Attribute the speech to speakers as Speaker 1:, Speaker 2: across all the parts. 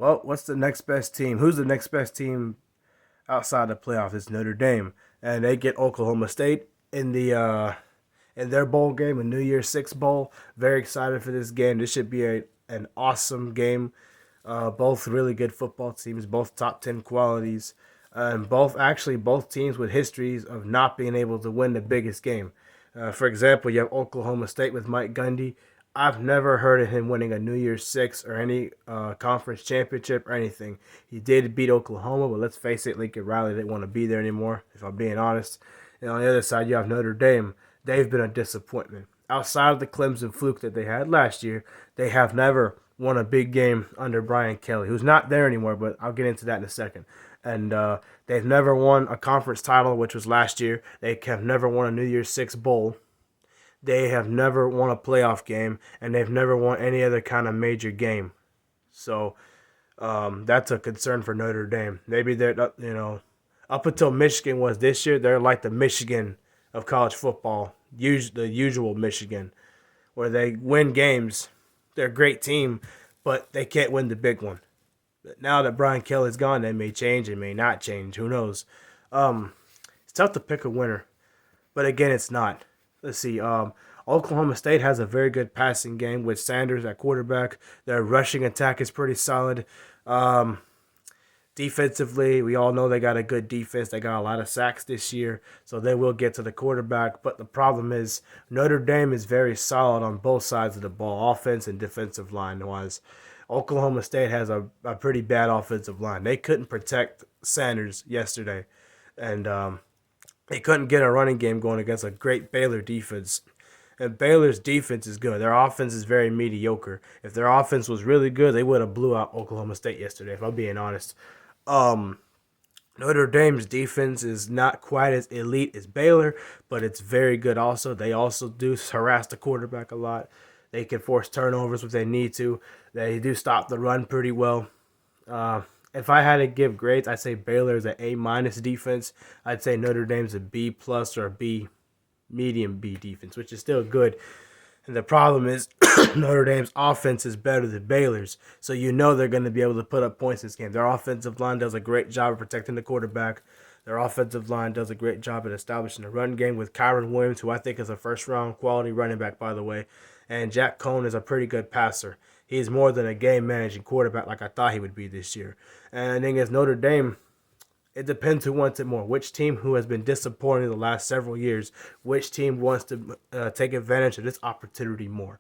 Speaker 1: Well, what's the next best team? Who's the next best team outside the playoffs? It's Notre Dame, and they get Oklahoma State in their bowl game, a New Year's Six bowl. Very excited for this game. This should be an awesome game. Both really good football teams, both top 10 qualities, and both teams with histories of not being able to win the biggest game. For example, you have Oklahoma State with Mike Gundy. I've never heard of him winning a New Year's Six or any conference championship or anything. He did beat Oklahoma, but let's face it, Lincoln Riley didn't want to be there anymore, if I'm being honest. And on the other side, you have Notre Dame. They've been a disappointment. Outside of the Clemson fluke that they had last year, they have never won a big game under Brian Kelly, who's not there anymore, but I'll get into that in a second. And they've never won a conference title, which was last year. They have never won a New Year's Six bowl. They have never won a playoff game, and they've never won any other kind of major game. So that's a concern for Notre Dame. Maybe up until Michigan was this year, they're like the Michigan of college football, the usual Michigan, where they win games. They're a great team, but they can't win the big one. But now that Brian Kelly's gone, they may change, it may not change. Who knows? It's tough to pick a winner, but again, it's not. Let's see. Oklahoma State has a very good passing game with Sanders at quarterback. Their rushing attack is pretty solid. Um, Defensively, we all know they got a good defense. They got a lot of sacks this year, so they will get to the quarterback. But the problem is Notre Dame is very solid on both sides of the ball, offense and defensive line wise. Oklahoma State has a pretty bad offensive line. They couldn't protect Sanders yesterday, and they couldn't get a running game going against a great Baylor defense. And Baylor's defense is good. Their offense is very mediocre. If their offense was really good, they would have blew out Oklahoma State yesterday, if I'm being honest. Um, Notre Dame's defense is not quite as elite as Baylor, but it's very good also. They also do harass the quarterback a lot. They can force turnovers if they need to. They do stop the run pretty well. Uh, if I had to give grades, I'd say Baylor is an A minus defense. I'd say Notre Dame's a B plus or a B, medium B defense, which is still good. And the problem is Notre Dame's offense is better than Baylor's, so you know they're going to be able to put up points this game. Their offensive line does a great job of protecting the quarterback. Their offensive line does a great job at establishing a run game with Kyron Williams, who I think is a first-round quality running back, by the way. And Jack Cohn is a pretty good passer. He's more than a game-managing quarterback like I thought he would be this year. And the thing is, Notre Dame, it depends who wants it more. Which team who has been disappointed the last several years, which team wants to take advantage of this opportunity more.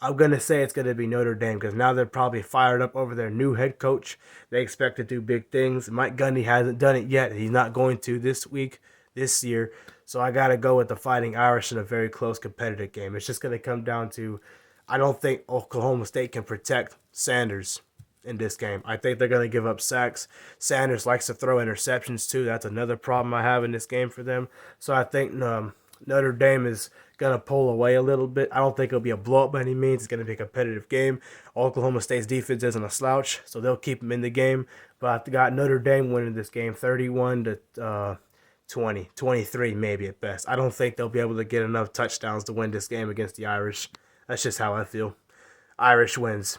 Speaker 1: I'm going to say it's going to be Notre Dame because now they're probably fired up over their new head coach. They expect to do big things. Mike Gundy hasn't done it yet. He's not going to this year. So I got to go with the Fighting Irish in a very close competitive game. It's just going to come down to I don't think Oklahoma State can protect Sanders in this game. I think they're going to give up sacks. Sanders likes to throw interceptions too. That's another problem I have in this game for them. So I think Notre Dame is going to pull away a little bit. I don't think it'll be a blowout by any means. It's going to be a competitive game. Oklahoma State's defense isn't a slouch, so they'll keep them in the game. But I've got Notre Dame winning this game 31 to 20, 23 maybe at best. I don't think they'll be able to get enough touchdowns to win this game against the Irish. That's just how I feel. Irish wins.